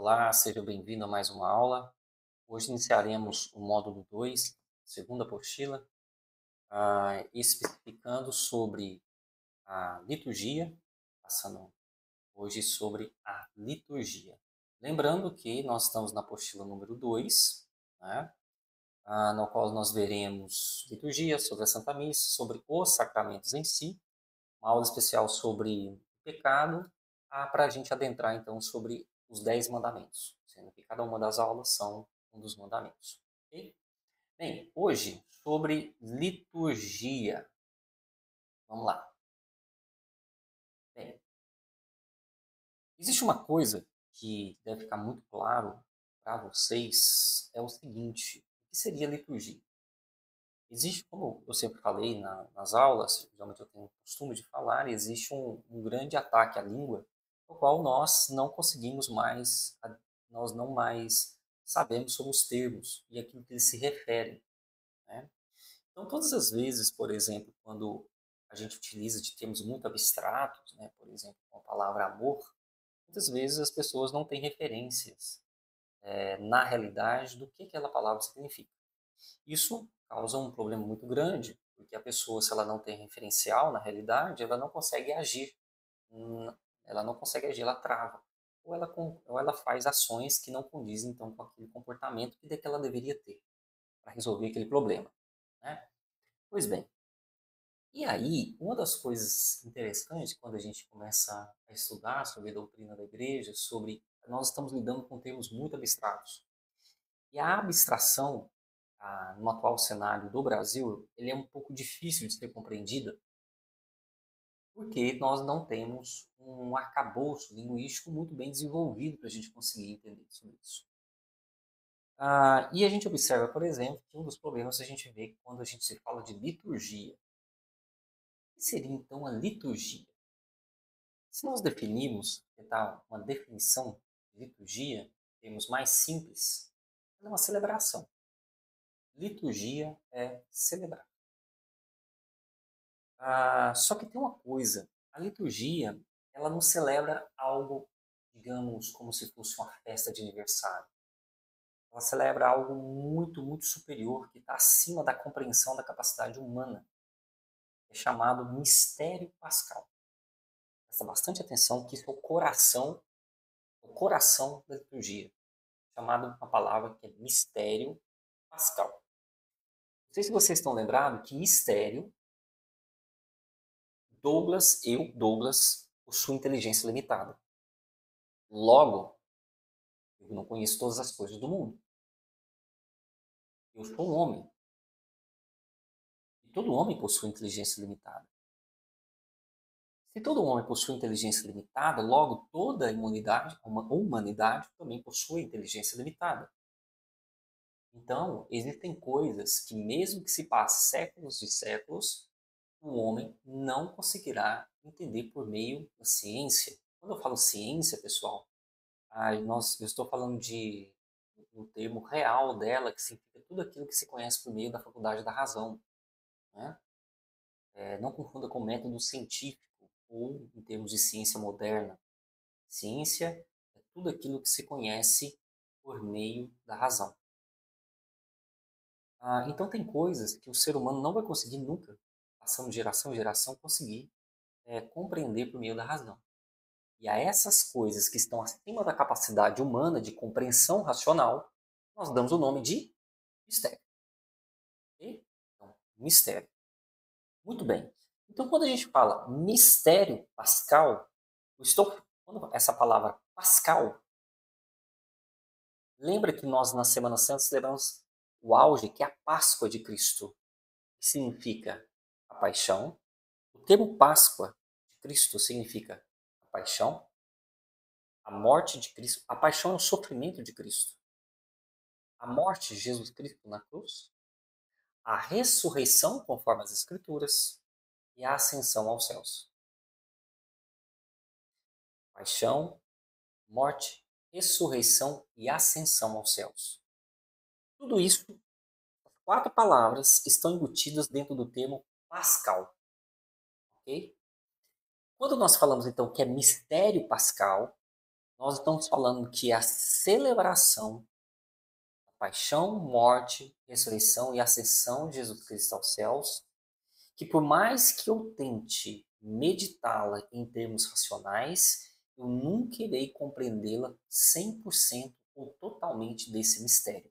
Olá, seja bem-vindo a mais uma aula. Hoje iniciaremos o módulo 2, segunda apostila, especificando sobre a liturgia, passando hoje sobre a liturgia. Lembrando que nós estamos na apostila número 2, né, no qual nós veremos liturgia, sobre a Santa Missa, sobre os sacramentos em si, uma aula especial sobre o pecado, para a gente adentrar então sobre os 10 mandamentos, sendo que cada uma das aulas são um dos mandamentos. Ok? Bem, hoje sobre liturgia. Vamos lá. Bem, existe uma coisa que deve ficar muito claro para vocês, é o seguinte: o que seria liturgia? Existe, como eu sempre falei nas aulas, geralmente eu tenho o costume de falar, existe um grande ataque à língua, no qual nós não conseguimos mais, nós não mais sabemos sobre os termos e aquilo que eles se referem, né? Então, todas as vezes, por exemplo, quando a gente utiliza de termos muito abstratos, né, por exemplo, com a palavra amor, muitas vezes as pessoas não têm referências, na realidade, do que aquela palavra significa. Isso causa um problema muito grande, porque a pessoa, se ela não tem referencial na realidade, ela não consegue agir. Hum, Ela não consegue agir, ela trava. Ou ela faz ações que não condizem, então, com aquele comportamento que ela deveria ter para resolver aquele problema, né? Pois bem, e aí, uma das coisas interessantes quando a gente começa a estudar sobre a doutrina da igreja, nós estamos lidando com termos muito abstratos. E a abstração, no atual cenário do Brasil, ele é um pouco difícil de ser compreendida, porque nós não temos um arcabouço linguístico muito bem desenvolvido para a gente conseguir entender sobre isso. E a gente observa, por exemplo, que um dos problemas a gente vê quando a gente se fala de liturgia. O que seria então a liturgia? Se nós definirmos, tentar uma definição de liturgia, termos mais simples, ela é uma celebração. Liturgia é celebrar. Só que tem uma coisa, a liturgia, ela não celebra algo, digamos, como se fosse uma festa de aniversário. Ela celebra algo muito, muito superior, que está acima da compreensão da capacidade humana. É chamado mistério pascal. Presta bastante atenção que isso é o coração da liturgia, chamado uma palavra que é mistério pascal. Não sei se vocês estão lembrados que mistério, Douglas, possuo inteligência limitada. Logo, eu não conheço todas as coisas do mundo. Eu sou um homem. E todo homem possui inteligência limitada. Se todo homem possui inteligência limitada, logo toda a humanidade também possui inteligência limitada. Então, existem coisas que, mesmo que se passe séculos e séculos, o homem não conseguirá entender por meio da ciência. Quando eu falo ciência, pessoal, eu estou falando do termo real dela, que significa tudo aquilo que se conhece por meio da faculdade da razão, né? Não confunda com método científico ou em termos de ciência moderna. Ciência é tudo aquilo que se conhece por meio da razão. Então tem coisas que o ser humano não vai conseguir nunca, passando de geração em geração, conseguir compreender por meio da razão. E a essas coisas que estão acima da capacidade humana de compreensão racional, nós damos o nome de mistério. Ok? Então, mistério. Muito bem. Então, quando a gente fala mistério pascal, quando essa palavra pascal, lembra que nós na Semana Santa celebramos o auge, que é a Páscoa de Cristo, que significa a paixão. O termo Páscoa de Cristo significa a paixão, a morte de Cristo. A paixão é o sofrimento de Cristo. A morte de Jesus Cristo na cruz, a ressurreição, conforme as Escrituras, e a ascensão aos céus. Paixão, morte, ressurreição e ascensão aos céus. Tudo isso, as 4 palavras, estão embutidas dentro do termo pascal. Ok? Quando nós falamos, então, que é mistério pascal, nós estamos falando que a celebração da paixão, morte, ressurreição e ascensão de Jesus Cristo aos céus, que por mais que eu tente meditá-la em termos racionais, eu nunca irei compreendê-la 100% ou totalmente desse mistério.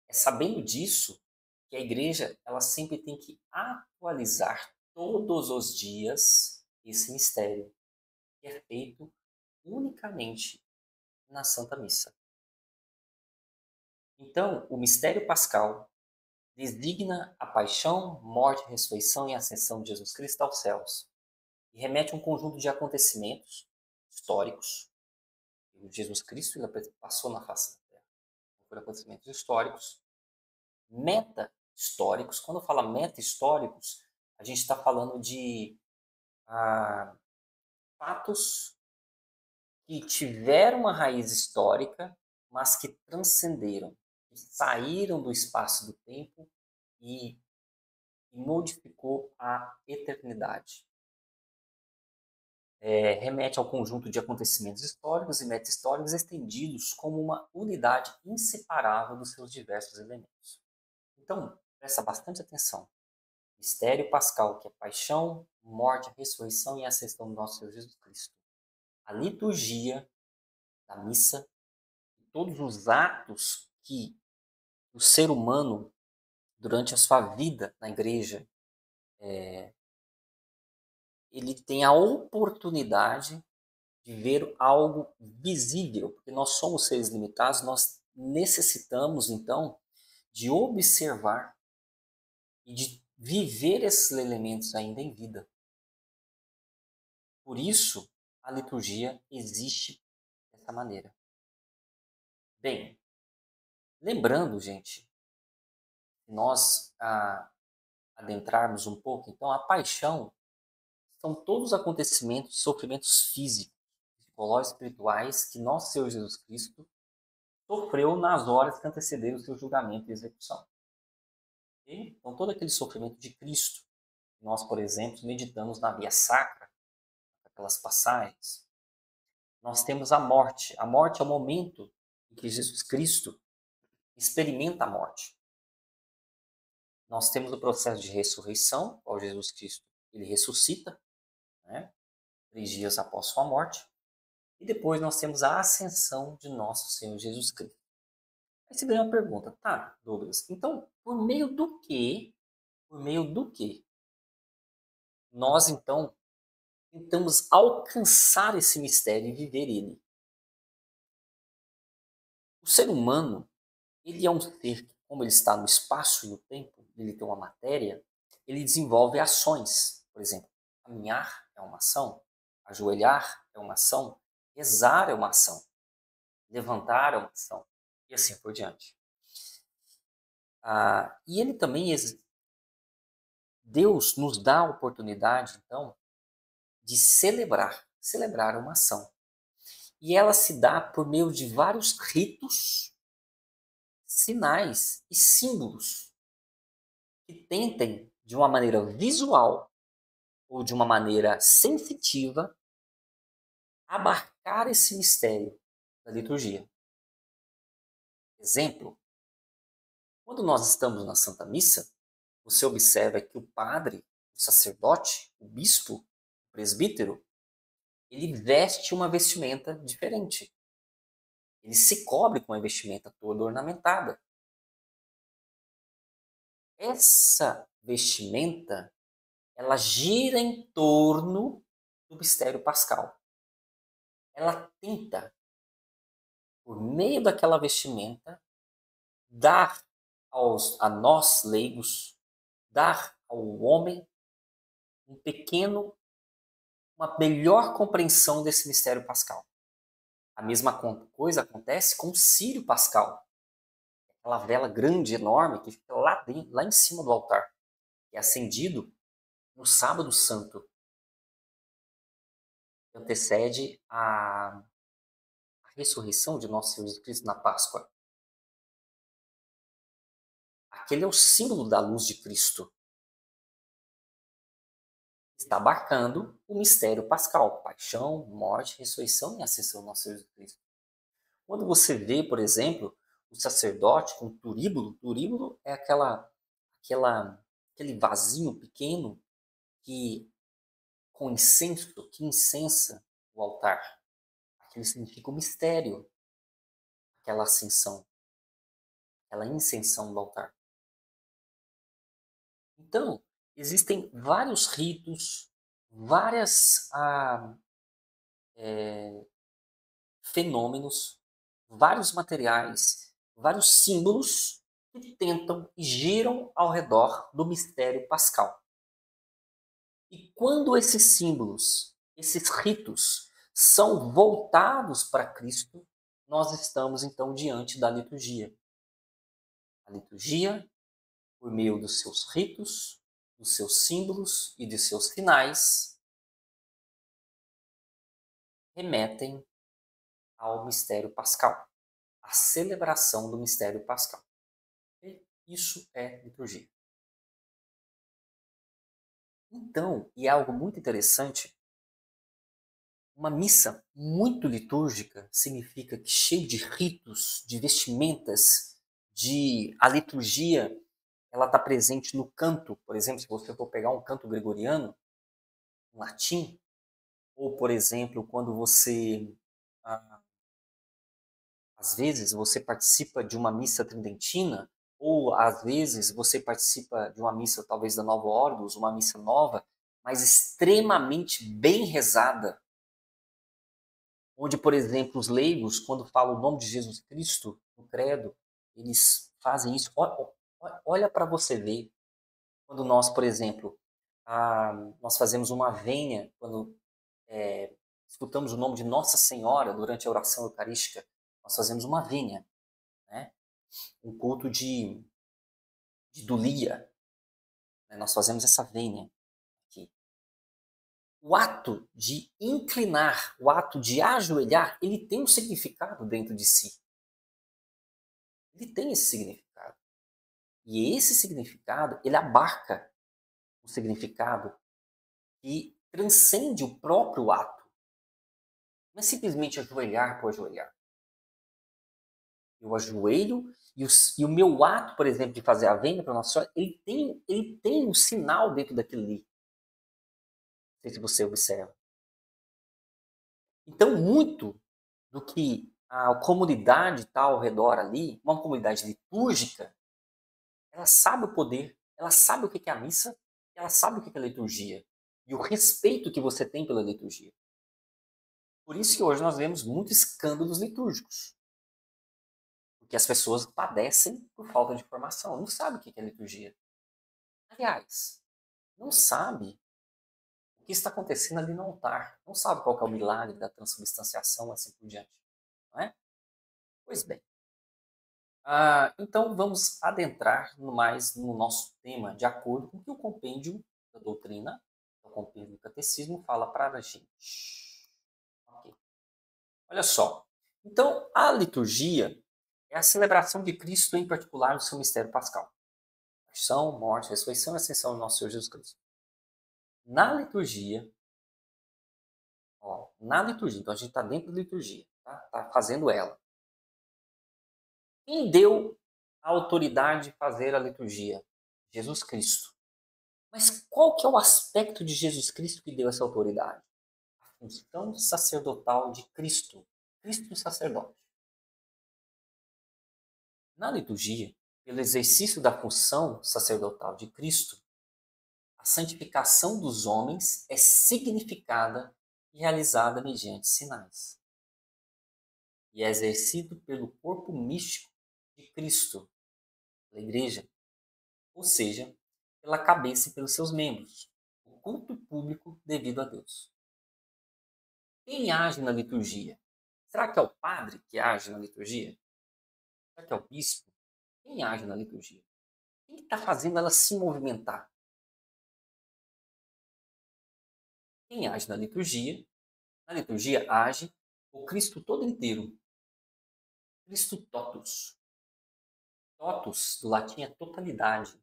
É sabendo disso que a igreja ela sempre tem que atualizar todos os dias esse mistério, que é feito unicamente na Santa Missa. Então, o mistério pascal designa a paixão, morte, ressurreição e ascensão de Jesus Cristo aos céus e remete a um conjunto de acontecimentos históricos. Jesus Cristo ele passou na face da terra por acontecimentos históricos, meta-históricos. Quando eu falo meta-históricos, a gente está falando de fatos que tiveram uma raiz histórica, mas que transcenderam, que saíram do espaço do tempo e modificou a eternidade. Remete ao conjunto de acontecimentos históricos e meta-históricos estendidos como uma unidade inseparável dos seus diversos elementos. Então, presta bastante atenção. Mistério pascal, que é paixão, morte, ressurreição e ascensão do nosso Senhor Jesus Cristo. A liturgia da missa, todos os atos que o ser humano, durante a sua vida na igreja, ele tem a oportunidade de ver algo visível, porque nós somos seres limitados, nós necessitamos, então, de observar e de viver esses elementos ainda em vida. Por isso, a liturgia existe dessa maneira. Bem, lembrando, gente, que nós adentrarmos um pouco, então, a paixão são todos os acontecimentos, sofrimentos físicos, psicológicos, espirituais que nosso Senhor Jesus Cristo sofreu nas horas que antecederam o seu julgamento e execução. Okay? Então, todo aquele sofrimento de Cristo, nós, por exemplo, meditamos na via sacra, aquelas passagens. Nós temos a morte. A morte é o momento em que Jesus Cristo experimenta a morte. Nós temos o processo de ressurreição, qual Jesus Cristo ele ressuscita, né, 3 dias após sua morte. E depois nós temos a ascensão de nosso Senhor Jesus Cristo. Aí você vem uma pergunta, tá, Douglas, então por meio do quê? Por meio do quê? Nós, então, tentamos alcançar esse mistério e viver ele. O ser humano, ele é um ser que, como ele está no espaço e no tempo, ele tem uma matéria, ele desenvolve ações. Por exemplo, caminhar é uma ação, ajoelhar é uma ação, rezar é uma ação, levantar é uma ação, e assim por diante. E ele também, Deus nos dá a oportunidade, então, de celebrar uma ação. E ela se dá por meio de vários ritos, sinais e símbolos que tentem, de uma maneira visual ou de uma maneira sensitiva, abarcar esse mistério da liturgia. Exemplo, quando nós estamos na Santa Missa, você observa que o padre, o sacerdote, o bispo, o presbítero, ele veste uma vestimenta diferente. Ele se cobre com uma vestimenta toda ornamentada. Essa vestimenta, ela gira em torno do mistério pascal. Ela tenta, por meio daquela vestimenta, dar a nós leigos, dar ao homem uma melhor compreensão desse mistério pascal. A mesma coisa acontece com o Círio Pascal, aquela vela grande, enorme, que fica lá em cima do altar, que é acendido no Sábado Santo, que antecede a ressurreição de nosso Senhor Jesus Cristo na Páscoa. Aquele é o símbolo da luz de Cristo. está abarcando o mistério pascal, paixão, morte, ressurreição e ascensão do nosso Senhor Jesus Cristo. Quando você vê, por exemplo, o sacerdote com turíbulo é aquele vasinho pequeno que com incenso, que incensa o altar. Aquilo significa o mistério, aquela ascensão, aquela incensão do altar. Então, existem vários ritos, várias fenômenos, vários materiais, vários símbolos que tentam e giram ao redor do mistério pascal. E quando esses símbolos, esses ritos, são voltados para Cristo, nós estamos então diante da liturgia. A liturgia, por meio dos seus ritos, dos seus símbolos e de seus sinais, remetem ao mistério pascal, à celebração do mistério pascal. E isso é liturgia. Então, e é algo muito interessante, uma missa muito litúrgica significa que cheio de ritos, de vestimentas, a liturgia, ela está presente no canto. Por exemplo, se você for pegar um canto gregoriano, um latim, ou, por exemplo, quando você, às vezes, você participa de uma missa tridentina, ou, às vezes, você participa de uma missa, talvez, da Nova Ordos, uma missa nova, mas extremamente bem rezada, onde, por exemplo, os leigos, quando falam o nome de Jesus Cristo no credo, eles fazem isso. Olha para você ver, quando nós, por exemplo, nós fazemos uma vênia, quando escutamos o nome de Nossa Senhora durante a oração eucarística, nós fazemos uma vênia, né? Um culto de dulia, né? Nós fazemos essa vênia aqui. O ato de inclinar, o ato de ajoelhar, ele tem um significado dentro de si. Ele tem esse significado. E esse significado, ele abarca um significado que transcende o próprio ato. Não é simplesmente ajoelhar por ajoelhar. Eu ajoelho e o meu ato, por exemplo, de fazer a venda para Nossa Senhora, ele tem um sinal dentro daquilo ali. Não sei se você observa. Então, muito do que a comunidade está ao redor ali, uma comunidade litúrgica, ela sabe o poder, ela sabe o que é a missa, ela sabe o que é a liturgia e o respeito que você tem pela liturgia. Por isso que hoje nós vemos muitos escândalos litúrgicos, porque as pessoas padecem por falta de formação, não sabem o que é liturgia. Aliás, não sabe o que está acontecendo ali no altar, não sabe qual é o milagre da transubstanciação, assim por diante. Não é? Pois bem. Então vamos adentrar mais no nosso tema, de acordo com o que o compêndio da doutrina, o compêndio do catecismo, fala para a gente. Okay. Olha só. Então, a liturgia é a celebração de Cristo, em particular, o seu mistério pascal. Paixão, morte, ressurreição e ascensão do nosso Senhor Jesus Cristo. Na liturgia, então a gente está dentro da liturgia, tá fazendo ela. Quem deu a autoridade de fazer a liturgia? Jesus Cristo. Mas qual que é o aspecto de Jesus Cristo que deu essa autoridade? A função sacerdotal de Cristo. Cristo sacerdote. Na liturgia, pelo exercício da função sacerdotal de Cristo, a santificação dos homens é significada e realizada mediante sinais. E é exercido pelo corpo místico de Cristo, pela igreja, ou seja, pela cabeça e pelos seus membros, o culto público devido a Deus. Quem age na liturgia? Será que é o padre que age na liturgia? Será que é o bispo? Quem age na liturgia? Quem está fazendo ela se movimentar? Quem age na liturgia age o Cristo todo inteiro. Cristo totus. Totus, do latim, é totalidade.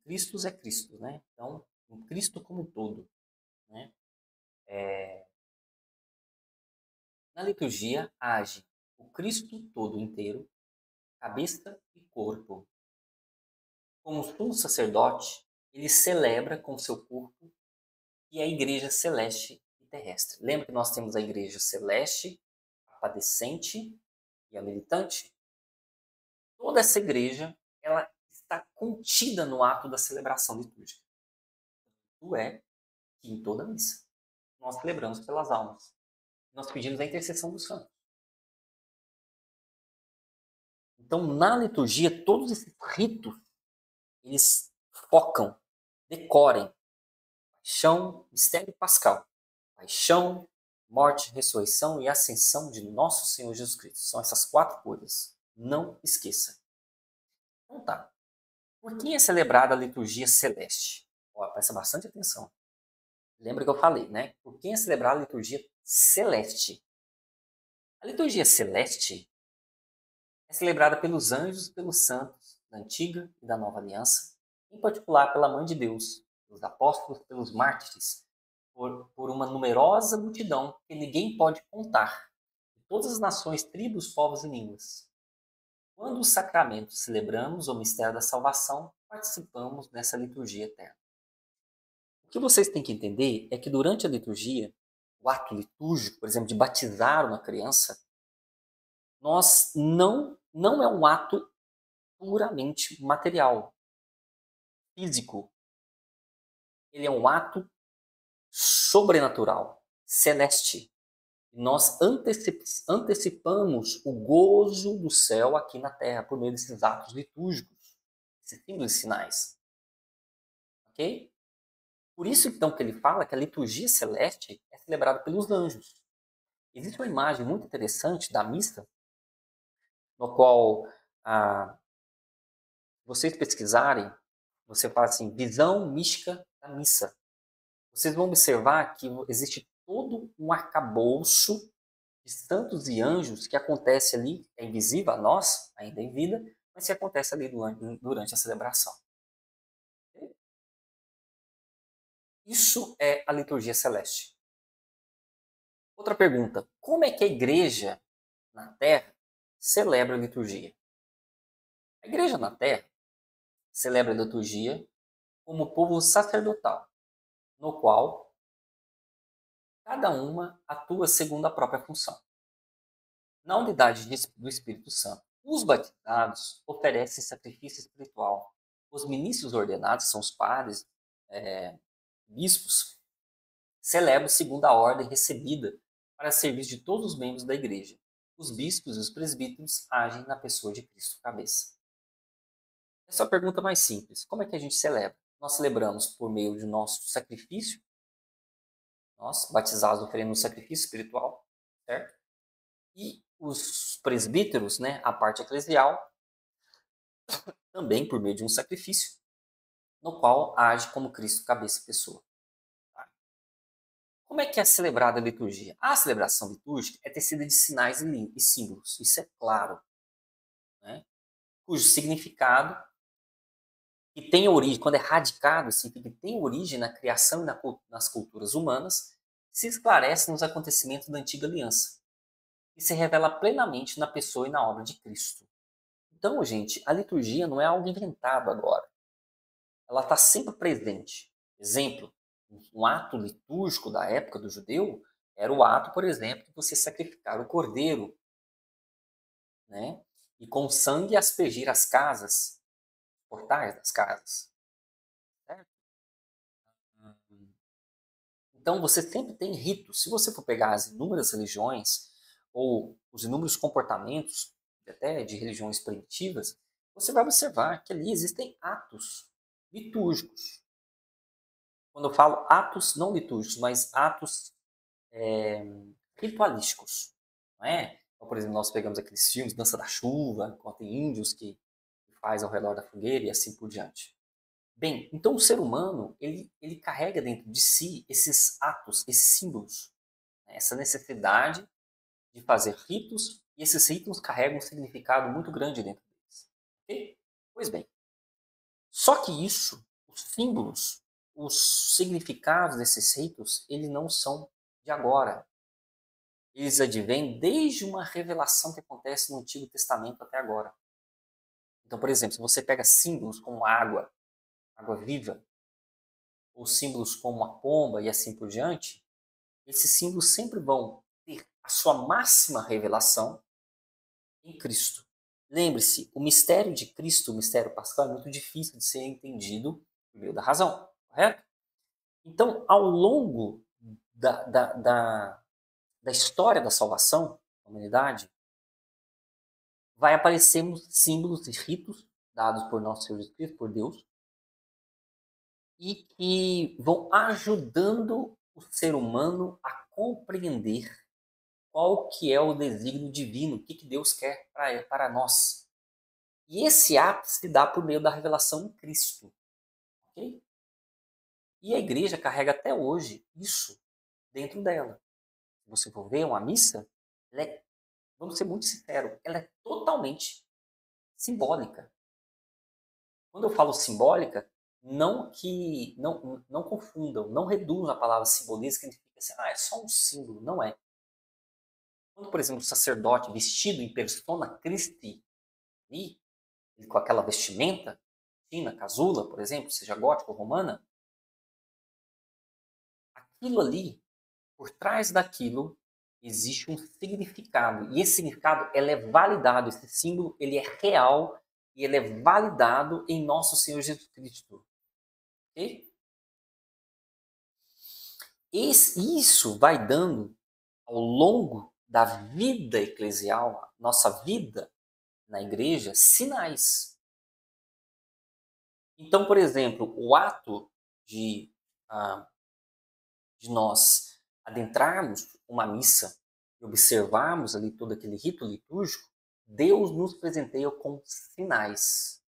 Christus é Cristo, né? Então, em Cristo como um todo, né? Na liturgia age o Cristo todo inteiro, cabeça e corpo. Como sumo sacerdote, ele celebra com seu corpo e a igreja celeste e terrestre. Lembra que nós temos a igreja celeste, a padecente e a militante? Toda essa igreja, ela está contida no ato da celebração litúrgica. Isto é, que em toda missa nós celebramos pelas almas. Nós pedimos a intercessão do santo. Então, na liturgia, todos esses ritos, eles focam, decorem paixão, mistério pascal, paixão, morte, ressurreição e ascensão de nosso Senhor Jesus Cristo. São essas 4 coisas. Não esqueça. Então tá. Por que é celebrada a liturgia celeste? Ó, presta bastante atenção. Lembra que eu falei, né? Por que é celebrada a liturgia celeste? A liturgia celeste é celebrada pelos anjos e pelos santos da antiga e da nova aliança, em particular pela Mãe de Deus, pelos apóstolos, pelos mártires, por uma numerosa multidão que ninguém pode contar, de todas as nações, tribos, povos e línguas. Quando os sacramentos celebramos o mistério da salvação, participamos dessa liturgia eterna. O que vocês têm que entender é que durante a liturgia, o ato litúrgico, por exemplo, de batizar uma criança, nós não é um ato puramente material, físico. Ele é um ato sobrenatural, celeste. Nós antecipamos o gozo do céu aqui na terra por meio desses atos litúrgicos, esses símbolos e sinais. Ok? Por isso, então, que ele fala que a liturgia celeste é celebrada pelos anjos. Existe uma imagem muito interessante da missa, no qual, vocês pesquisarem, você fala assim, visão mística da missa. Vocês vão observar que existe todo um arcabouço de santos e anjos que acontece ali, é invisível a nós, ainda em vida, mas que acontece ali durante a celebração. Isso é a liturgia celeste. Outra pergunta, como é que a igreja na Terra celebra a liturgia? A igreja na Terra celebra a liturgia como povo sacerdotal, no qual cada uma atua segundo a própria função. Na unidade do Espírito Santo, os batizados oferecem sacrifício espiritual. Os ministros ordenados, são os padres, bispos, celebram segundo a ordem recebida para serviço de todos os membros da igreja. Os bispos e os presbíteros agem na pessoa de Cristo cabeça. Essa é a pergunta mais simples. Como é que a gente celebra? Nós celebramos por meio de nosso sacrifício, nós, batizados, oferecendo um sacrifício espiritual, certo? E os presbíteros, né, a parte eclesial, também por meio de um sacrifício, no qual age como Cristo, cabeça e pessoa. Tá? Como é que é celebrada a liturgia? A celebração litúrgica é tecida de sinais e símbolos, isso é claro, né? Cujo significado, que tem origem, quando é radicado, significa que tem origem na criação e nas culturas humanas, se esclarece nos acontecimentos da antiga aliança e se revela plenamente na pessoa e na obra de Cristo. Então, gente, a liturgia não é algo inventado agora. Ela está sempre presente. Exemplo, um ato litúrgico da época do judeu era o ato, por exemplo, de você sacrificar o cordeiro, né? E com sangue aspergir as casas, portais das casas. Certo? Então você sempre tem ritos. Se você for pegar as inúmeras religiões ou os inúmeros comportamentos, até de religiões primitivas, você vai observar que ali existem atos litúrgicos. Quando eu falo atos não litúrgicos, mas atos ritualísticos, não é? Então, por exemplo, nós pegamos aqueles filmes Dança da Chuva, quando tem índios que faz ao redor da fogueira e assim por diante. Bem, então o ser humano, ele carrega dentro de si esses atos, esses símbolos, né? Essa necessidade de fazer ritos, e esses ritos carregam um significado muito grande dentro deles. Ok? Pois bem, só que isso, os símbolos, os significados desses ritos, eles não são de agora. Eles advêm desde uma revelação que acontece no Antigo Testamento até agora. Então, por exemplo, se você pega símbolos como água, água viva, ou símbolos como a pomba e assim por diante, esses símbolos sempre vão ter a sua máxima revelação em Cristo. Lembre-se, o mistério de Cristo, o mistério pascal, é muito difícil de ser entendido por meio da razão, correto? Então, ao longo da história da salvação da humanidade, vai aparecer símbolos e ritos dados por nosso Senhor Jesus Cristo, por Deus, e que vão ajudando o ser humano a compreender qual que é o desígnio divino, o que Deus quer para nós. E esse ato se dá por meio da revelação em Cristo. Okay? E a igreja carrega até hoje isso dentro dela. Se você for ver uma missa, ela é, vamos ser muito sinceros, ela é totalmente simbólica. Quando eu falo simbólica, não confundam, não reduzam a palavra simbolismo, que significa assim, é só um símbolo. Não é. Quando, por exemplo, o sacerdote vestido em persona Christi, e com aquela vestimenta, fina, casula, por exemplo, seja gótica ou romana, aquilo ali, por trás daquilo, existe um significado. E esse significado, ele é validado, esse símbolo, ele é real e ele é validado em nosso Senhor Jesus Cristo. Ok? Isso vai dando, ao longo da vida eclesial, nossa vida na igreja, sinais. Então, por exemplo, o ato de, de nós adentrarmos uma missa e observarmos ali todo aquele rito litúrgico, Deus nos presenteia com sinais.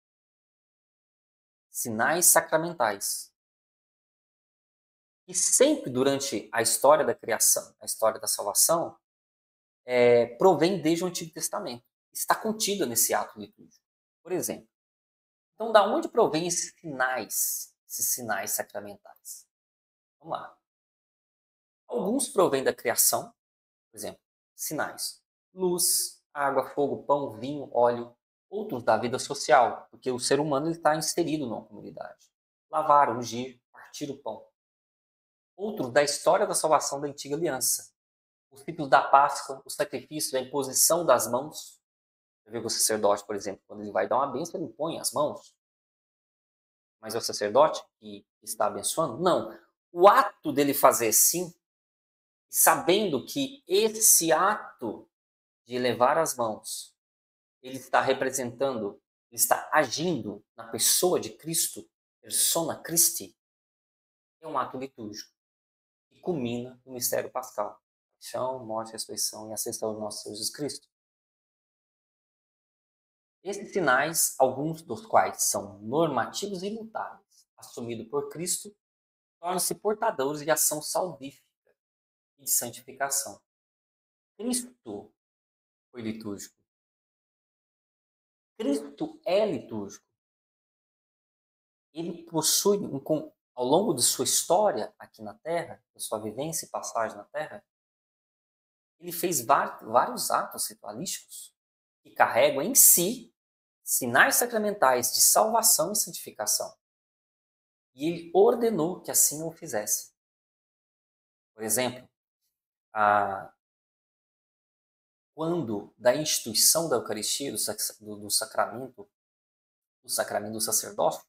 Sinais sacramentais. E sempre durante a história da criação, a história da salvação, provém desde o Antigo Testamento. Está contida nesse ato litúrgico. Por exemplo, então da onde provém esses sinais sacramentais? Vamos lá. Alguns provêm da criação, por exemplo, sinais. Luz, água, fogo, pão, vinho, óleo. Outros da vida social, porque o ser humano está inserido numa comunidade. Lavar, ungir, partir o pão. Outros da história da salvação da antiga aliança. Os tipos da Páscoa, o sacrifício, a imposição das mãos. Você vê que o sacerdote, por exemplo, quando ele vai dar uma bênção, ele põe as mãos. Mas é o sacerdote que está abençoando? Não. O ato dele fazer sim, sabendo que esse ato de elevar as mãos, ele está representando, ele está agindo na pessoa de Cristo, persona Christi, é um ato litúrgico que culmina no mistério pascal. Paixão, morte, ressurreição e ascensão do nosso Senhor Jesus Cristo. Esses sinais, alguns dos quais são normativos e imutáveis, assumidos por Cristo, tornam-se portadores de ação salvífica e de santificação. Cristo foi litúrgico. Cristo é litúrgico. Ele possui, ao longo de sua história aqui na Terra, da sua vivência e passagem na Terra, ele fez vários atos ritualísticos que carregam em si sinais sacramentais de salvação e santificação. E ele ordenou que assim o fizesse. Por exemplo, quando da instituição da Eucaristia, do sacramento do sacerdócio,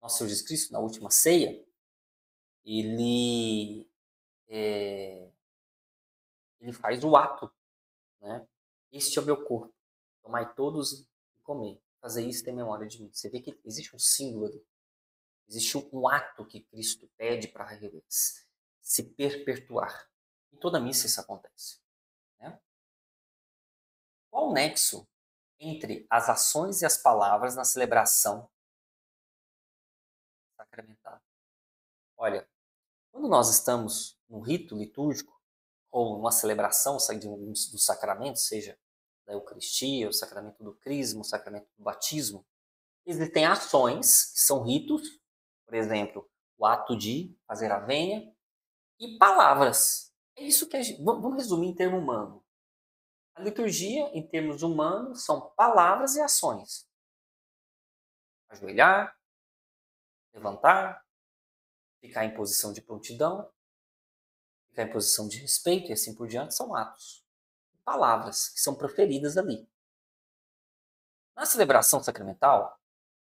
nosso Senhor Jesus Cristo, na última ceia, ele faz o ato, né? Este é o meu corpo, tomai todos e comei. Fazer isso tem memória de mim. Você vê que existe um símbolo ali. Existe um ato que Cristo pede para se perpetuar. Em toda missa isso acontece. Né? Qual o nexo entre as ações e as palavras na celebração sacramental? Olha, quando nós estamos num rito litúrgico ou numa celebração do sacramento, seja da Eucaristia, o sacramento do Crisma, o sacramento do batismo, existem ações que são ritos, por exemplo, o ato de fazer a venha, e palavras. É isso que a gente... Vamos resumir em termo humano. A liturgia, em termos humanos, são palavras e ações. Ajoelhar, levantar, ficar em posição de prontidão, ficar em posição de respeito e assim por diante, são atos. Palavras que são proferidas ali. Na celebração sacramental,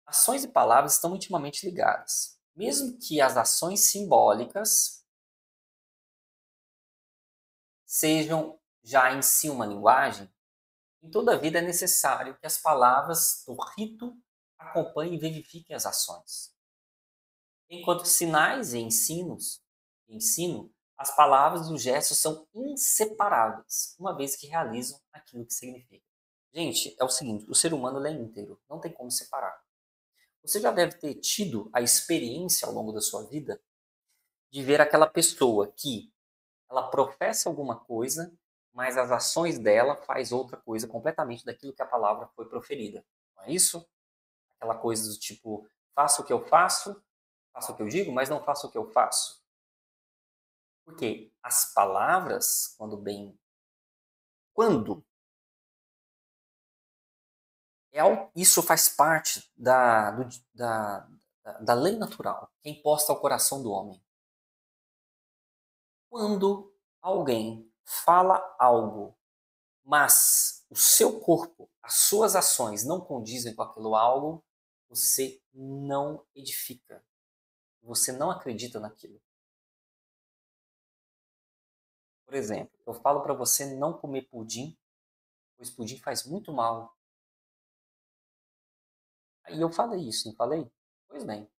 ações e palavras estão intimamente ligadas. Mesmo que as ações simbólicas sejam já em si uma linguagem, em toda a vida é necessário que as palavras do rito acompanhem e vivifiquem as ações. Enquanto sinais e ensino, as palavras e os gestos são inseparáveis, uma vez que realizam aquilo que significa. Gente, é o seguinte, o ser humano é íntegro, não tem como separar. Você já deve ter tido a experiência ao longo da sua vida de ver aquela pessoa que ela professa alguma coisa, mas as ações dela faz outra coisa completamente daquilo que a palavra foi proferida. Não é isso? Aquela coisa do tipo, faço o que eu faço, faço o que eu digo, mas não faço o que eu faço. Porque as palavras, quando isso faz parte da lei natural, que é imposta ao coração do homem. Quando alguém fala algo, mas o seu corpo, as suas ações não condizem com aquilo algo, você não edifica. Você não acredita naquilo. Por exemplo, eu falo para você não comer pudim, pois pudim faz muito mal. Aí eu falei isso, não falei? Pois bem.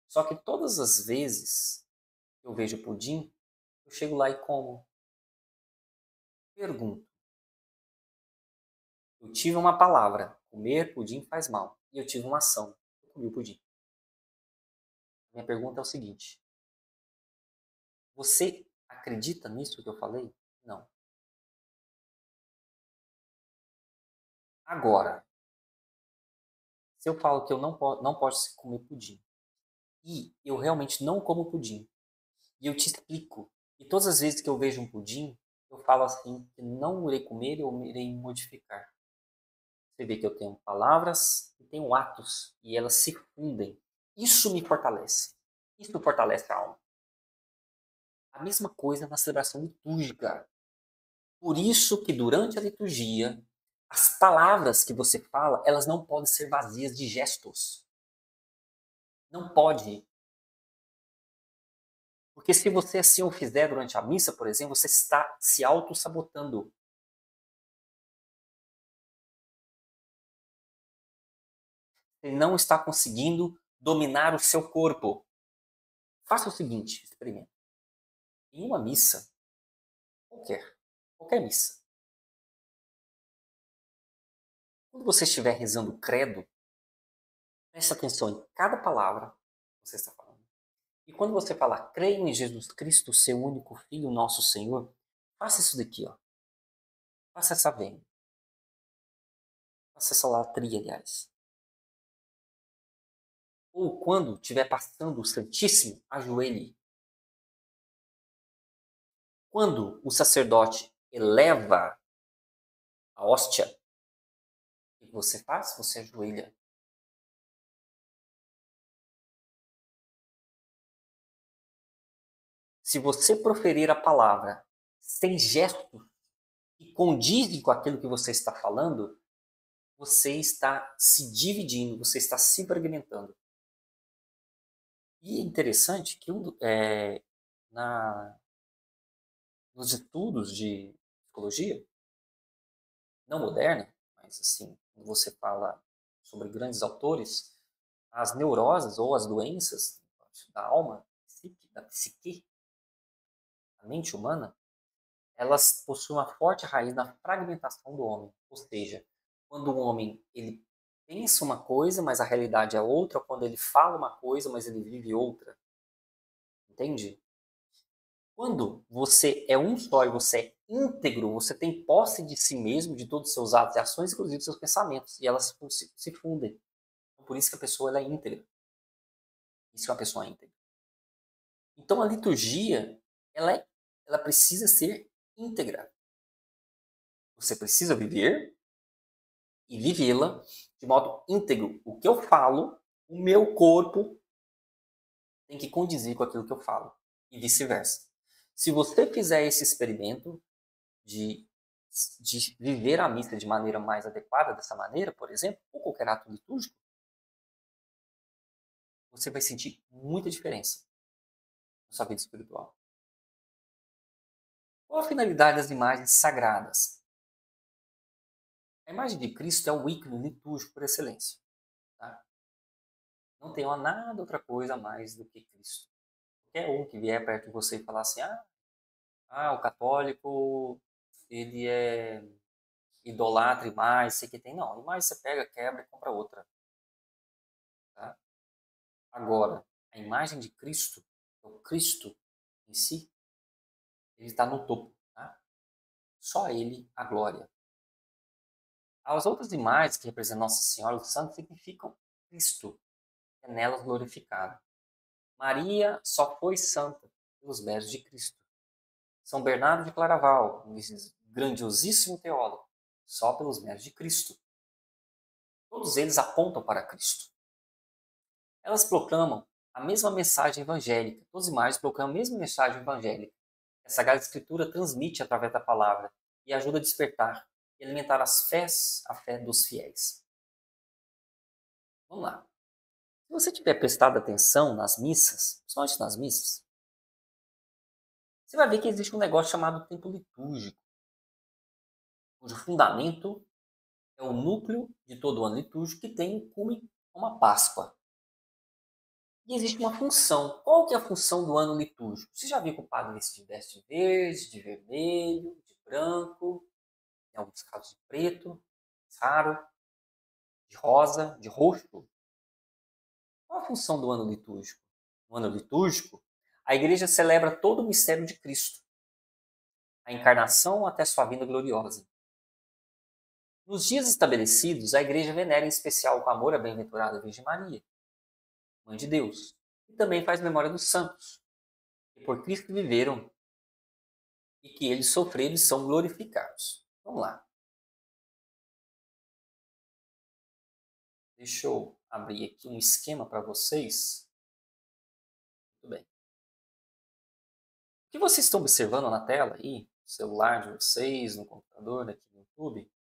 Só que todas as vezes que eu vejo pudim, eu chego lá e como. Pergunto. Eu tive uma palavra, comer pudim faz mal. E eu tive uma ação, eu comi o pudim. Minha pergunta é o seguinte: você acredita nisso que eu falei? Não. Agora, se eu falo que eu não posso comer pudim, e eu realmente não como pudim, e eu te explico, e todas as vezes que eu vejo um pudim, eu falo assim, que não irei comer, eu irei modificar. Você vê que eu tenho palavras e tenho atos, e elas se fundem. Isso me fortalece. Isso fortalece a alma. A mesma coisa na celebração litúrgica. Por isso que durante a liturgia, as palavras que você fala, elas não podem ser vazias de gestos. Não pode. Porque se você assim o fizer durante a missa, por exemplo, você está se auto-sabotando. Você não está conseguindo dominar o seu corpo. Faça o seguinte, experimente. Em uma missa, qualquer missa, quando você estiver rezando o credo, preste atenção em cada palavra que você está falando. E quando você falar, creio em Jesus Cristo, seu único Filho, nosso Senhor, faça isso daqui, ó. Faça essa vênia. Faça essa latria, aliás. Ou quando estiver passando o Santíssimo, ajoelhe. Quando o sacerdote eleva a hóstia, o que você faz? Você ajoelha. Se você proferir a palavra sem gestos que condizem com aquilo que você está falando, você está se dividindo, você está se fragmentando. E é interessante que nos estudos de psicologia, não moderna, mas assim, quando você fala sobre grandes autores, as neuroses ou as doenças da alma, da psique, a mente humana, elas possuem uma forte raiz na fragmentação do homem. Ou seja, quando o homem ele pensa uma coisa, mas a realidade é outra, quando ele fala uma coisa, mas ele vive outra. Entende? Quando você é um só e você é íntegro, você tem posse de si mesmo, de todos os seus atos e ações, inclusive dos seus pensamentos, e elas se fundem. Por isso que a pessoa ela é íntegra. Isso é uma pessoa íntegra. Então a liturgia, ela precisa ser íntegra. Você precisa viver e vivê-la de modo íntegro. O que eu falo, o meu corpo tem que condizer com aquilo que eu falo e vice-versa. Se você fizer esse experimento de, de viver a missa de maneira mais adequada, dessa maneira, por exemplo, ou qualquer ato litúrgico, você vai sentir muita diferença na sua vida espiritual. Qual a finalidade das imagens sagradas? A imagem de Cristo é o ícone litúrgico por excelência. Tá? Não tem nada outra coisa a mais do que Cristo. Qualquer um que vier perto de você e falar assim, o católico, ele é idolatra imagem, sei que tem. Não, imagem você pega, quebra e compra outra. Tá? Agora, a imagem de Cristo, o Cristo em si, ele está no topo. Tá? Só ele a glória. As outras imagens que representam Nossa Senhora e os santos significam Cristo, que é nelas glorificado. Maria só foi santa pelos méritos de Cristo. São Bernardo de Claraval, um grandiosíssimo teólogo, só pelos méritos de Cristo. Todos eles apontam para Cristo. Elas proclamam a mesma mensagem evangélica. Todas as imagens proclamam a mesma mensagem evangélica. A Sagrada Escritura transmite através da palavra e ajuda a despertar e alimentar a fé dos fiéis. Vamos lá. Se você tiver prestado atenção nas missas, principalmente nas missas, você vai ver que existe um negócio chamado tempo litúrgico, cujo fundamento é o núcleo de todo o ano litúrgico que tem um cume uma Páscoa. E existe uma função. Qual que é a função do ano litúrgico? Você já viu que o padre se veste de verde, de vermelho, de branco, em alguns casos de preto, raro, de rosa, de roxo? Qual a função do ano litúrgico? No ano litúrgico, a igreja celebra todo o mistério de Cristo, a encarnação até sua vinda gloriosa. Nos dias estabelecidos, a igreja venera em especial com amor a bem-aventurada Virgem Maria, Mãe de Deus, e também faz memória dos santos, que por Cristo viveram e que eles sofreram e são glorificados. Vamos lá. Deixa eu abrir aqui um esquema para vocês. Muito bem. O que vocês estão observando na tela aí, no celular de vocês, no computador, aqui no YouTube,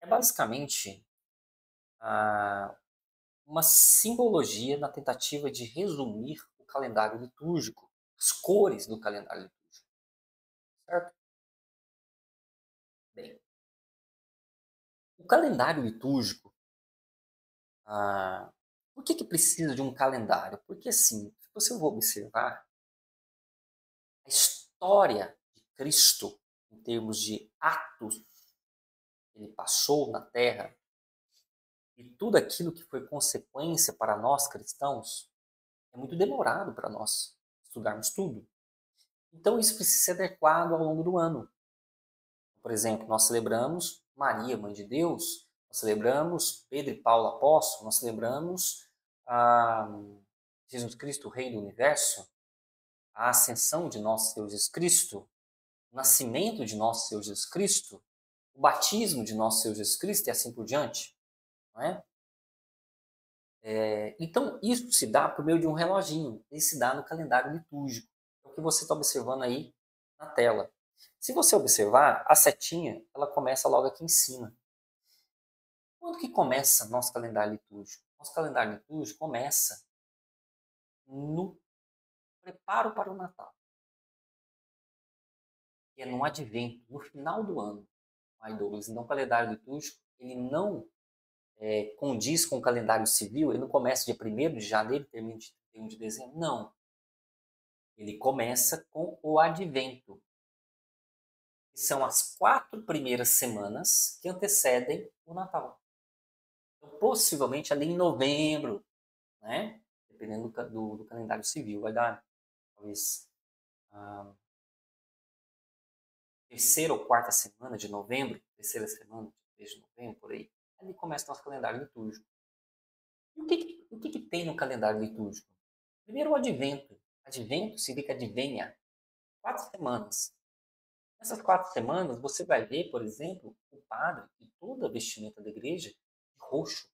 é basicamente uma simbologia na tentativa de resumir o calendário litúrgico, as cores do calendário litúrgico. Certo? Bem, o calendário litúrgico, por que precisa de um calendário? Porque, assim, se você for observar, a história de Cristo, em termos de atos que ele passou na Terra, e tudo aquilo que foi consequência para nós cristãos, é muito demorado para nós estudarmos tudo. Então, isso precisa ser adequado ao longo do ano. Por exemplo, nós celebramos Maria, Mãe de Deus, nós celebramos Pedro e Paulo Apóstolo, nós celebramos Jesus Cristo, Rei do Universo, a ascensão de nosso Senhor Jesus Cristo, o nascimento de nosso Senhor Jesus Cristo, o batismo de nosso Senhor Jesus Cristo e assim por diante. Não é? Então, isso se dá por meio de um reloginho, ele se dá no calendário litúrgico, é o que você está observando aí na tela. Se você observar, a setinha, ela começa logo aqui em cima. Quando que começa nosso calendário litúrgico? Nosso calendário litúrgico começa no preparo para o Natal, que é no advento, no final do ano. Aí, Douglas, então o calendário litúrgico, ele não condiz com o calendário civil, ele não começa dia 1º de janeiro e termina dia 31 de dezembro. Não. Ele começa com o advento, que são as 4 primeiras semanas que antecedem o Natal. Então, possivelmente ali em novembro, né? Dependendo do calendário civil, vai dar talvez a terceira ou quarta semana de novembro, terceira semana de novembro, por aí. Ali começa o nosso calendário litúrgico. E o que tem no calendário litúrgico? Primeiro o advento. Advento significa advenha. 4 semanas. Nessas 4 semanas, você vai ver, por exemplo, o padre e toda a vestimenta da igreja de roxo,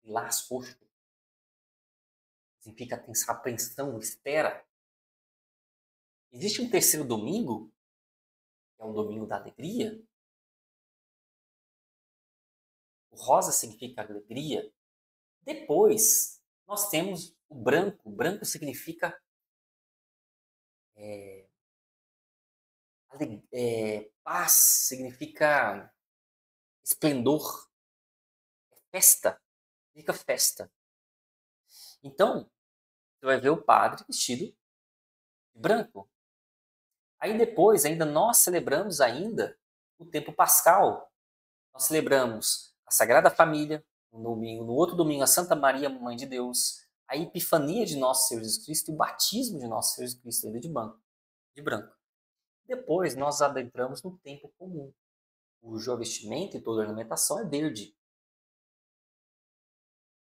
lilás roxo. Significa apreensão, espera. Existe um terceiro domingo, que é o domingo da alegria. O rosa significa alegria. Depois, nós temos o branco. O branco significa paz, significa esplendor, festa, significa festa. Então, você vai ver o padre vestido de branco. Aí depois, ainda nós celebramos ainda o tempo pascal. Nós celebramos a Sagrada Família, no domingo, no outro domingo a Santa Maria, Mãe de Deus, a Epifania de Nosso Senhor Jesus Cristo e o batismo de Nosso Senhor Jesus Cristo, ainda de branco. Depois nós adentramos no tempo comum, cujo vestimento e toda a ornamentação é verde.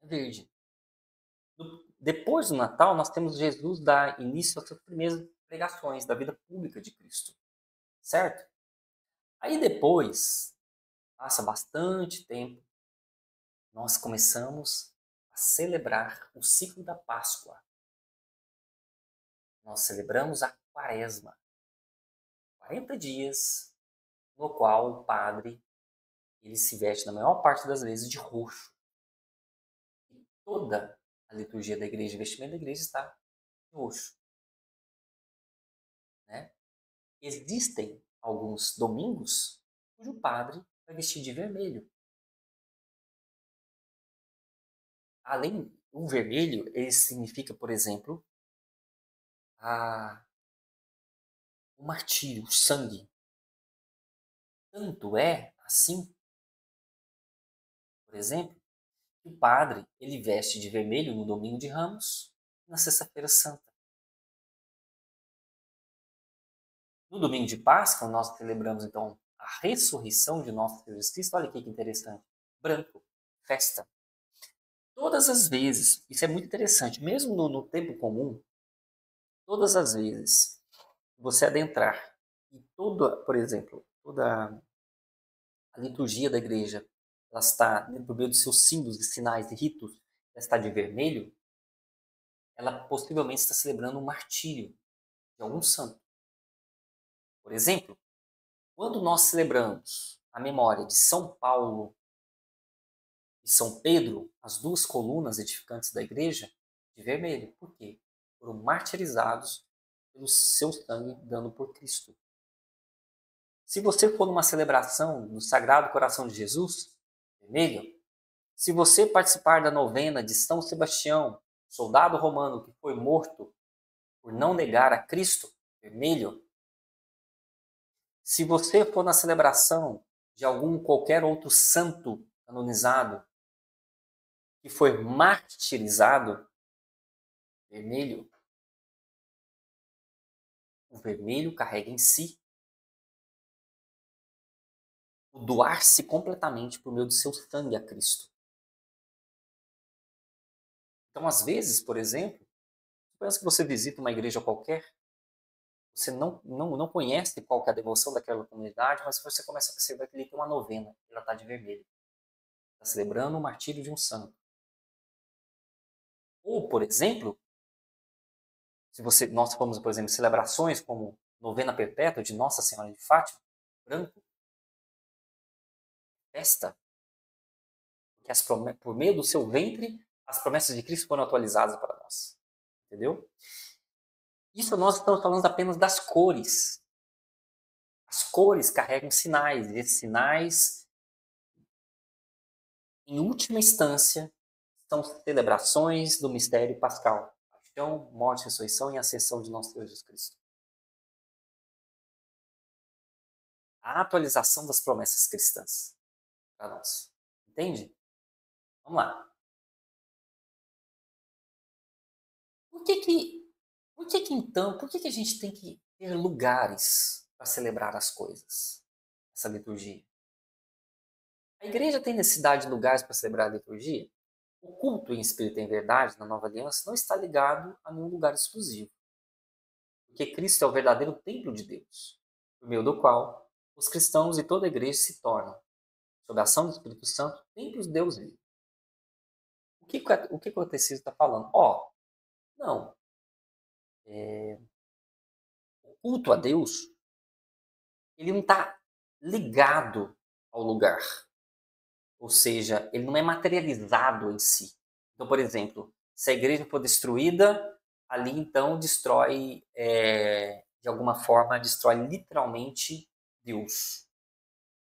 É verde. Depois do Natal, nós temos Jesus dar início às suas primeiras pregações da vida pública de Cristo. Certo? Aí depois, passa bastante tempo, nós começamos a celebrar o ciclo da Páscoa. Nós celebramos a Quaresma. 40 dias no qual o padre ele se veste, na maior parte das vezes, de roxo. E toda a liturgia da igreja, o vestimento da igreja está em roxo. Né? Existem alguns domingos cujo padre vai vestir de vermelho. Além do vermelho, ele significa, por exemplo, o martírio, o sangue. Tanto é assim, por exemplo, que o padre ele veste de vermelho no domingo de Ramos, na sexta-feira santa. No domingo de Páscoa, nós celebramos então a ressurreição de nosso Senhor Jesus Cristo. Olha aqui que interessante. Branco, festa. Todas as vezes, isso é muito interessante, mesmo no tempo comum, todas as vezes você adentrar e toda, por exemplo, toda a liturgia da igreja, ela está, por meio dos seus símbolos e sinais e ritos, ela está de vermelho, ela possivelmente está celebrando um martírio de algum santo. Por exemplo, quando nós celebramos a memória de São Paulo e São Pedro, as duas colunas edificantes da igreja, de vermelho. Por quê? Foram martirizados pelo seu sangue dando por Cristo. Se você for numa celebração do Sagrado Coração de Jesus, vermelho. Se você participar da novena de São Sebastião, soldado romano que foi morto por não negar a Cristo, vermelho. Se você for na celebração de algum qualquer outro santo canonizado que foi martirizado, vermelho. O vermelho carrega em si o doar-se completamente por meio do seu sangue a Cristo. Então, às vezes, por exemplo, suponha que você visita uma igreja qualquer, você não conhece qual que é a devoção daquela comunidade, mas você começa a perceber que ali tem uma novena, ela está de vermelho. Está celebrando o martírio de um santo. Ou, por exemplo, se nós formos, por exemplo, celebrações como novena perpétua de Nossa Senhora de Fátima, branco, festa, porque por meio do seu ventre, as promessas de Cristo foram atualizadas para nós. Entendeu? Isso nós estamos falando apenas das cores. As cores carregam sinais, e esses sinais, em última instância, são celebrações do mistério pascal. Paixão, morte, ressurreição e ascensão de nosso Senhor Jesus Cristo. A atualização das promessas cristãs para nós. Entende? Vamos lá. Por que a gente tem que ter lugares para celebrar as coisas? Essa liturgia. A igreja tem necessidade de lugares para celebrar a liturgia? O culto em espírito e em verdade, na Nova Aliança, não está ligado a nenhum lugar exclusivo, porque Cristo é o verdadeiro templo de Deus, por meio do qual os cristãos e toda a igreja se tornam, sob a ação do Espírito Santo, templos de Deus vivo. O que o catecismo está falando? Não. O culto a Deus, ele não está ligado ao lugar. Ou seja, ele não é materializado em si. Então, por exemplo, se a igreja for destruída, ali então destrói, de alguma forma, destrói literalmente Deus.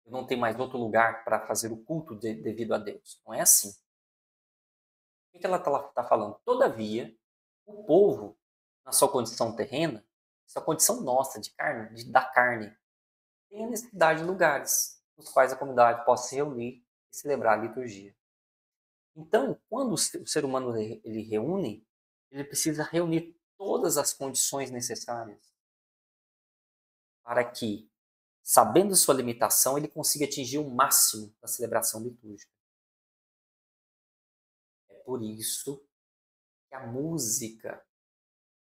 Não tem mais outro lugar para fazer o culto devido a Deus. Não é assim. O que ela está falando? Todavia, o povo, na sua condição terrena, sua condição nossa, de carne, da carne, tem a necessidade de lugares nos quais a comunidade possa se reunir e celebrar a liturgia. Então, quando o ser humano ele reúne, ele precisa reunir todas as condições necessárias para que, sabendo sua limitação, ele consiga atingir o máximo da celebração litúrgica. É por isso que a música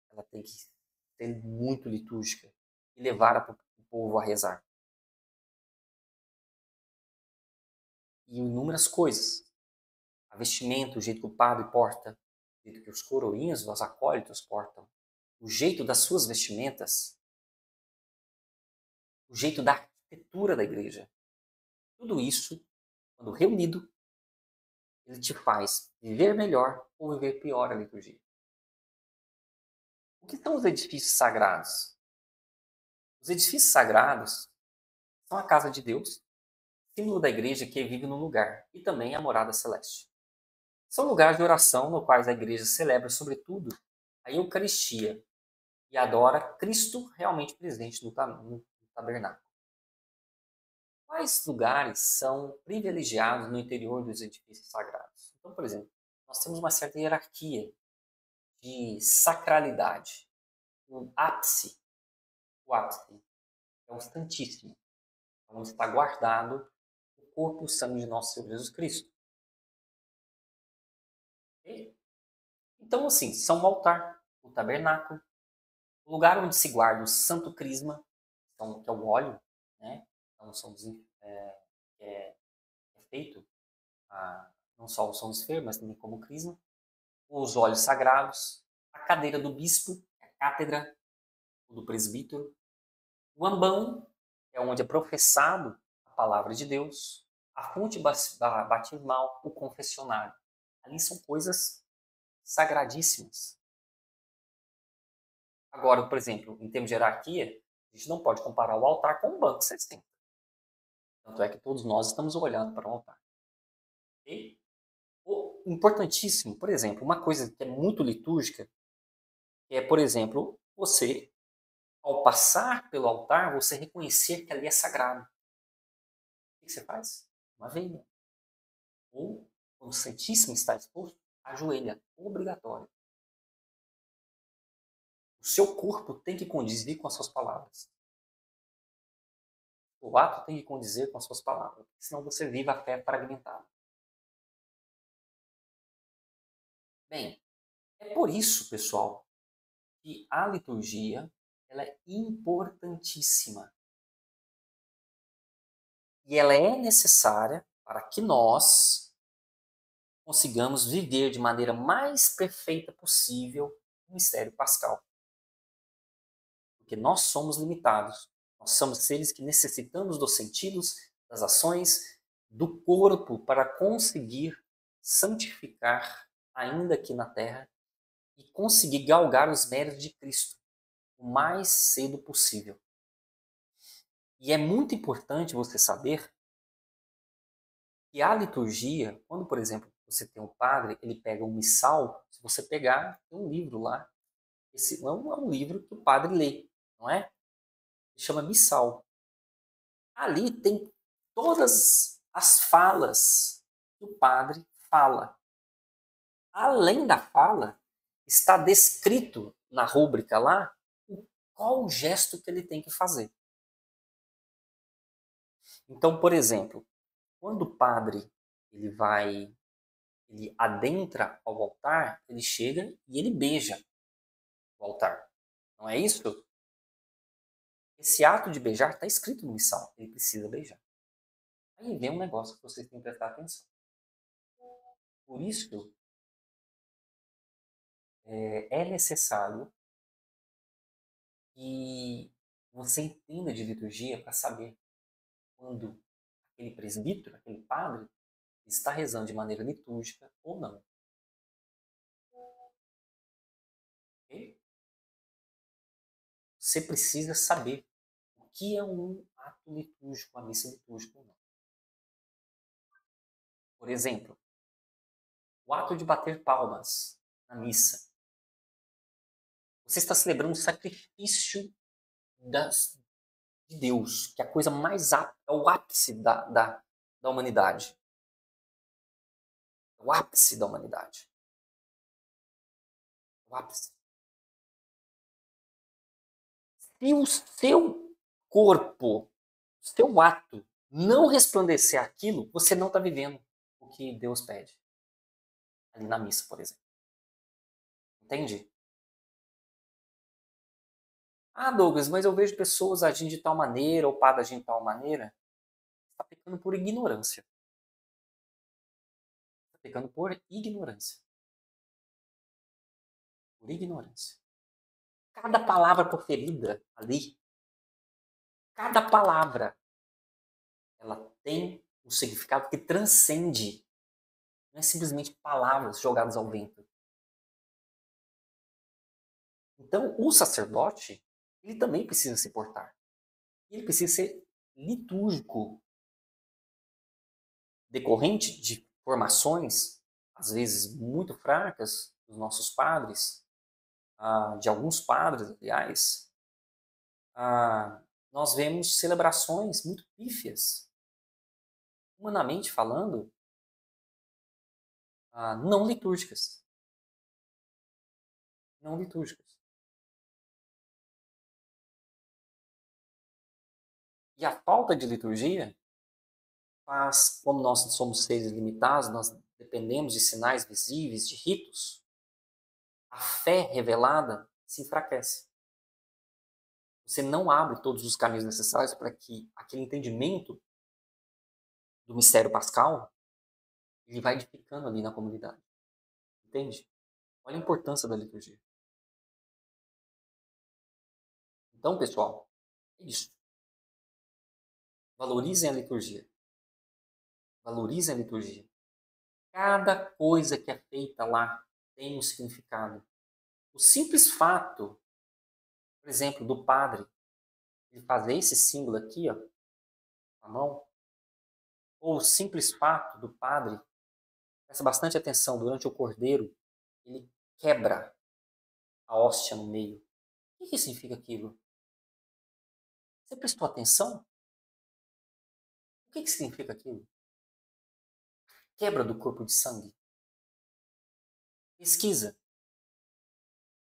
ela tem que ser muito litúrgica e levar o povo a rezar. E inúmeras coisas. A vestimenta, o jeito que o padre porta, o jeito que os coroinhas, os acólitos portam, o jeito das suas vestimentas, o jeito da arquitetura da igreja. Tudo isso, quando reunido, ele te faz viver melhor ou viver pior a liturgia. O que são os edifícios sagrados? Os edifícios sagrados são a casa de Deus, símbolo da igreja que vive no lugar, e também a morada celeste. São lugares de oração no quais a igreja celebra, sobretudo, a Eucaristia e adora Cristo realmente presente no tabernáculo. Quais lugares são privilegiados no interior dos edifícios sagrados? Então, por exemplo, nós temos uma certa hierarquia de sacralidade. O ápice é o Santíssimo, onde está guardado o corpo e o sangue de nosso Senhor Jesus Cristo. Okay? Então, assim, são o altar, o tabernáculo, o lugar onde se guarda o Santo Crisma, então, que é o óleo, né? Então, é feito não só o São Desfer, mas também como Crisma, os óleos sagrados, a cadeira do bispo, a cátedra do presbítero, o ambão é onde é professado a palavra de Deus, a fonte batismal, o confessionário. Ali são coisas sagradíssimas. Agora, por exemplo, em termos de hierarquia, a gente não pode comparar o altar com um banco 60. Tanto é que todos nós estamos olhando para o altar. Okay? Importantíssimo, por exemplo, uma coisa que é muito litúrgica é, por exemplo, você, ao passar pelo altar, você reconhecer que ali é sagrado. O que você faz? Uma venia. Ou, quando o Santíssimo está exposto, ajoelha. Obrigatório. O seu corpo tem que condizer com as suas palavras. O ato tem que condizer com as suas palavras. Senão você vive a fé fragmentada. Bem, é por isso, pessoal, que a liturgia ela é importantíssima. E ela é necessária para que nós consigamos viver de maneira mais perfeita possível o mistério pascal. Porque nós somos limitados. Nós somos seres que necessitamos dos sentidos, das ações, do corpo para conseguir santificar ainda aqui na Terra e conseguir galgar os méritos de Cristo o mais cedo possível. E é muito importante você saber que a liturgia, quando, por exemplo, você tem um padre, ele pega um missal, se você pegar, tem um livro lá. Esse não é um livro que o padre lê, não é? Ele chama missal. Ali tem todas as falas que o padre fala. Além da fala, está descrito na rúbrica lá qual o gesto que ele tem que fazer. Então, por exemplo, quando o padre ele vai ele adentra ao altar, ele chega e ele beija o altar. Não é isso? Esse ato de beijar está escrito no missal. Ele precisa beijar. Aí vem um negócio que vocês têm que prestar atenção. Por isso, é necessário que você entenda de liturgia para saber quando aquele presbítero, aquele padre, está rezando de maneira litúrgica ou não. Okay? Você precisa saber o que é um ato litúrgico, uma missa litúrgica ou não. Por exemplo, o ato de bater palmas na missa. Você está celebrando o sacrifício de Deus, que é a coisa mais é o ápice da humanidade. É o ápice da humanidade. O ápice. Se o seu corpo, o seu ato, não resplandecer aquilo, você não está vivendo o que Deus pede. Ali na missa, por exemplo. Entende? Ah, Douglas, mas eu vejo pessoas agindo de tal maneira, ou padre agindo de tal maneira. Você está pecando por ignorância. Está pecando por ignorância. Por ignorância. Cada palavra proferida ali, cada palavra, ela tem um significado que transcende. Não é simplesmente palavras jogadas ao vento. Então, o sacerdote, ele também precisa se portar. Ele precisa ser litúrgico, decorrente de formações, às vezes muito fracas, dos nossos padres, de alguns padres, aliás. Nós vemos celebrações muito pífias, humanamente falando, não litúrgicas. Não litúrgicas. E a falta de liturgia faz, como nós somos seres limitados, nós dependemos de sinais visíveis, de ritos, a fé revelada se enfraquece. Você não abre todos os caminhos necessários para que aquele entendimento do mistério pascal ele vai edificando ali na comunidade. Entende? Olha a importância da liturgia. Então, pessoal, é isso. Valorizem a liturgia. Valorizem a liturgia. Cada coisa que é feita lá tem um significado. O simples fato, por exemplo, do padre, ele fazer esse símbolo aqui, ó, na mão, ou o simples fato do padre, presta bastante atenção, durante o cordeiro, ele quebra a hóstia no meio. O que significa aquilo? Você prestou atenção? O que significa aquilo? Quebra do corpo de sangue. Pesquisa.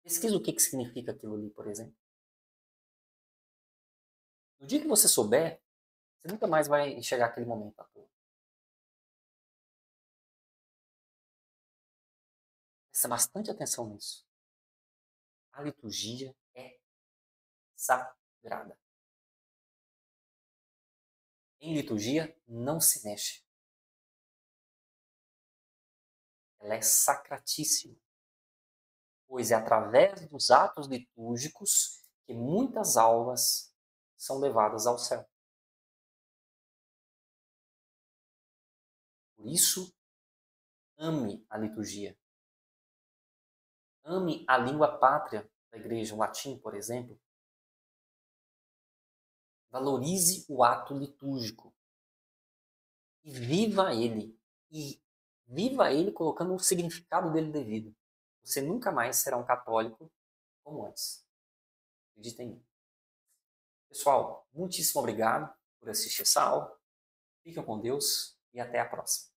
Pesquisa o que significa aquilo ali, por exemplo. No dia que você souber, você nunca mais vai enxergar aquele momento à toa. Presta bastante atenção nisso. A liturgia é sagrada. Em liturgia não se mexe. Ela é sacratíssima. Pois é através dos atos litúrgicos que muitas almas são levadas ao céu. Por isso, ame a liturgia. Ame a língua pátria da igreja, o latim, por exemplo. Valorize o ato litúrgico. E viva ele. E viva ele colocando o significado dele devido. Você nunca mais será um católico como antes. Acredita em mim. Pessoal, muitíssimo obrigado por assistir essa aula. Fiquem com Deus e até a próxima.